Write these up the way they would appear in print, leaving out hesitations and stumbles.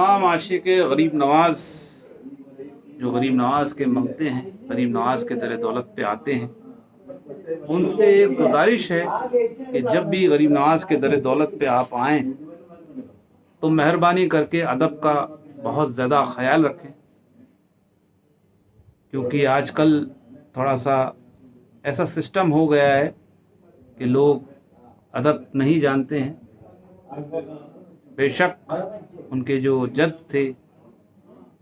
तमाम आशिक गरीब नवाज जो गरीब नवाज के मंगते हैं, गरीब नवाज के दर दौलत पे आते हैं, उनसे एक गुजारिश है कि जब भी गरीब नवाज के दर दौलत पे आप आएँ तो मेहरबानी करके अदब का बहुत ज़्यादा ख्याल रखें, क्योंकि आजकल थोड़ा सा ऐसा सिस्टम हो गया है कि लोग अदब नहीं जानते हैं। बेशक उनके जो जद थे,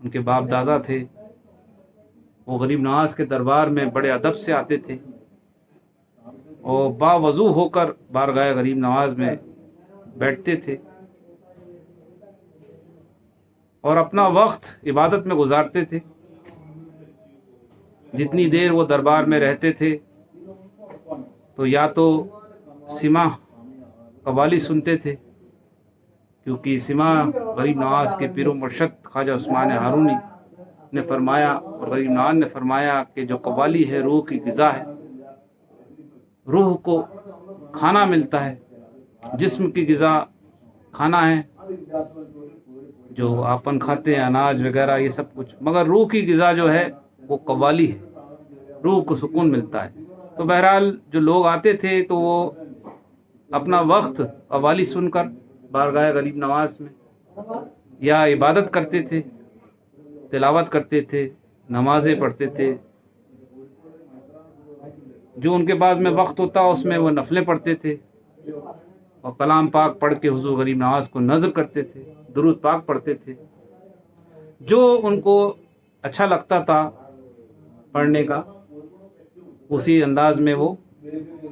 उनके बाप दादा थे, वो गरीब नवाज के दरबार में बड़े अदब से आते थे और बावजू होकर बारगाह गरीब नवाज में बैठते थे और अपना वक्त इबादत में गुजारते थे। जितनी देर वो दरबार में रहते थे तो या तो सिमा कवाली सुनते थे, क्योंकि सिमा गरीब नवाज के पीरो मुर्शद ख्वाजा उस्मान हारूनी ने फरमाया और गरीब नवाज ने फरमाया कि जो कवाली है रूह की ग़िज़ा है, रूह को खाना मिलता है, जिस्म की ग़िज़ा खाना है, जो आपन खाते हैं अनाज वगैरह ये सब कुछ, मगर रूह की ग़िज़ा जो है वो कव्वाली है, रूह को सुकून मिलता है। तो बहरहाल जो लोग आते थे तो वो अपना वक्त कव्वाली सुनकर बारगाह गरीब नवाज में या इबादत करते थे, तिलावत करते थे, नमाज़ें पढ़ते थे, जो उनके पास में वक्त होता उसमें वो नफलें पढ़ते थे और कलाम पाक पढ़ के हुजूर गरीब नवाज को नज़र करते थे, दुरूद पाक पढ़ते थे। जो उनको अच्छा लगता था पढ़ने का, उसी अंदाज में वो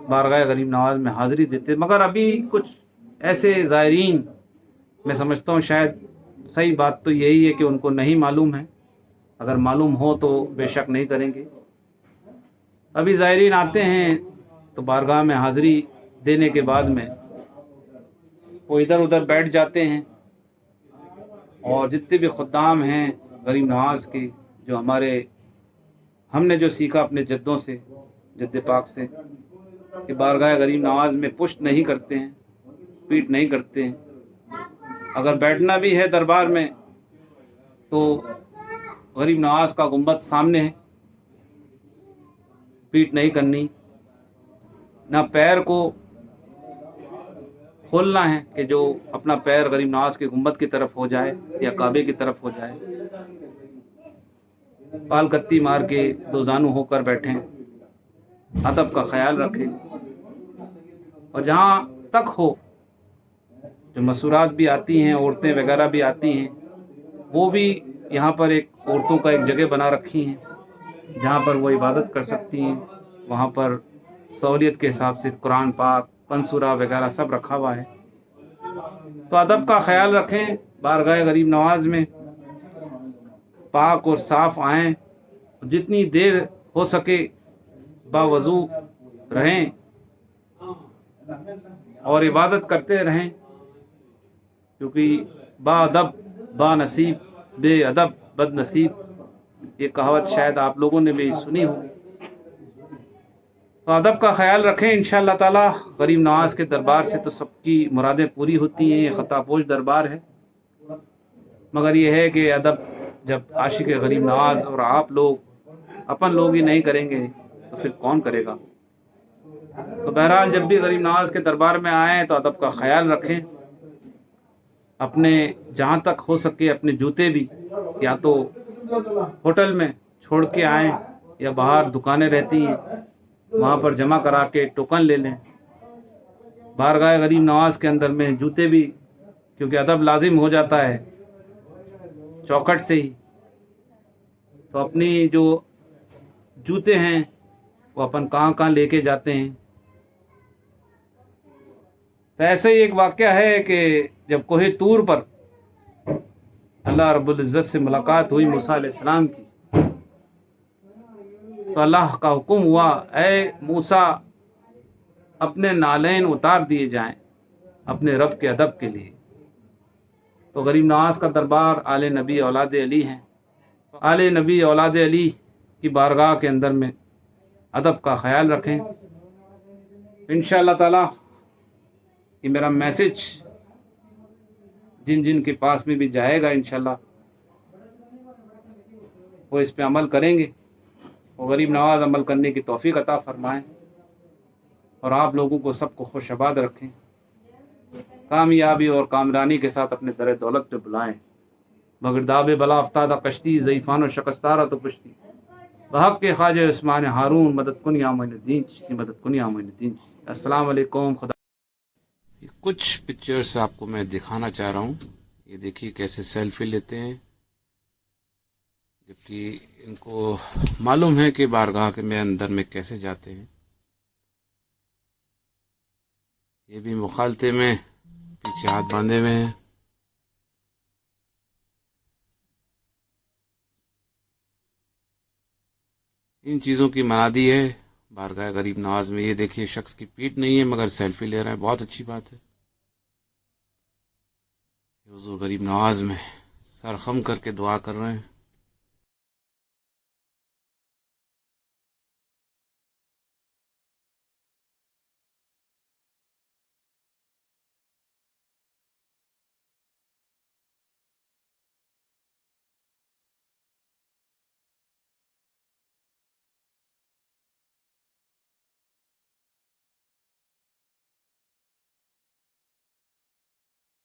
बारगाह गरीब नवाज में हाज़िरी देते। मगर अभी कुछ ऐसे ज़ायरीन, मैं समझता हूँ शायद सही बात तो यही है कि उनको नहीं मालूम है, अगर मालूम हो तो बेशक नहीं करेंगे। अभी ज़ायरीन आते हैं तो बारगाह में हाज़िरी देने के बाद में वो इधर उधर बैठ जाते हैं और जितने भी खुद्दाम हैं गरीब नवाज के, जो हमने जो सीखा अपने जद्दों से, जद्द पाक से, कि बारगाह गरीब नवाज में पुष्ट नहीं करते हैं, पीठ नहीं करते हैं। अगर बैठना भी है दरबार में तो गरीब नवाज का गुंबद सामने है, पीठ नहीं करनी, ना पैर को खोलना है कि जो अपना पैर गरीब नवाज के गुंबद की तरफ हो जाए या काबे की तरफ हो जाए। पाल कत्ती मार के दो जानू होकर बैठें, अदब का ख्याल रखें। और जहाँ तक हो जो मसूरात भी आती हैं, औरतें वगैरह भी आती हैं, वो भी यहाँ पर एक औरतों का एक जगह बना रखी हैं जहाँ पर वो इबादत कर सकती हैं। वहाँ पर सहूलियत के हिसाब से कुरान पाक, पंसूरा वगैरह सब रखा हुआ है। तो अदब का ख्याल रखें, बारगाह गरीब नवाज में पाक और साफ आएँ, जितनी देर हो सके बावजू रहें और इबादत करते रहें, क्योंकि बाअदब बानसीब बेअदब बदनसीब, ये कहावत शायद आप लोगों ने भी सुनी होगी। तो अदब का ख्याल रखें, इंशाअल्लाह ताला गरीब नवाज के दरबार से तो सबकी मुरादें पूरी होती हैं। ये खतापोश दरबार है, मगर ये है कि अदब जब आशिक गरीब नवाज और आप लोग अपन लोग ही नहीं करेंगे तो फिर कौन करेगा। तो बहरहाल जब भी गरीब नवाज के दरबार में आएँ तो अदब का ख्याल रखें। अपने जहाँ तक हो सके अपने जूते भी या तो होटल में छोड़ के आएँ या बाहर दुकानें रहती हैं वहाँ पर जमा करा के टोकन ले लें। बारगाह गरीब नवाज के अंदर में जूते भी, क्योंकि अदब लाजिम हो जाता है चौखट से ही, तो अपनी जो जूते हैं वो अपन कहाँ कहाँ लेके जाते हैं। तो ऐसे ही एक वाक़या है कि जब कोहे तूर पर अल्लाह रब्बुल इज़्ज़त से मुलाकात हुई मूसा अलैहिस्सलाम की, तो अल्लाह का हुक्म हुआ, ऐ मूसा अपने नालैन उतार दिए जाएं अपने रब के अदब के लिए। तो गरीब नवाज का दरबार आले नबी औलाद अली हैं, आले नबी औलाद अली की बारगाह के अंदर में अदब का ख्याल रखें। इंशाअल्लाह ताला ये मेरा मैसेज जिन जिन के पास में भी जाएगा इंशाल्लाह वो इस पे अमल करेंगे और गरीब नवाज अमल करने की तौफीक अता फरमाएं और आप लोगों को सबको खुशआबाद रखें, कामयाबी और कामरानी के साथ अपने दर दौलत पे बुलाएं। बगरदाब बला अफ्तादा कश्ती ज़ईफ़ान और शकस्तारा तो पुश्ती बहक के ख्वाजा उस्मान हारून मदद कुन या मोइनुद्दीन चिश्ती मदद कुन या मोइनुद्दीन चिश्ती। अस्सलाम वालेकुम। खुदा। कुछ पिक्चर्स आपको मैं दिखाना चाह रहा हूँ। ये देखिए कैसे सेल्फी लेते हैं, जबकि इनको मालूम है कि बारगाह के में अंदर में कैसे जाते हैं। ये भी मुखालते में पीछे हाथ बांधे हुए हैं। इन चीज़ों की मनादी है बारगाह गरीब नवाज में। ये देखिए शख्स की पीठ नहीं है मगर सेल्फी ले रहा है, बहुत अच्छी बात है। हुजूर गरीब नवाज में सर खम करके दुआ कर रहे हैं।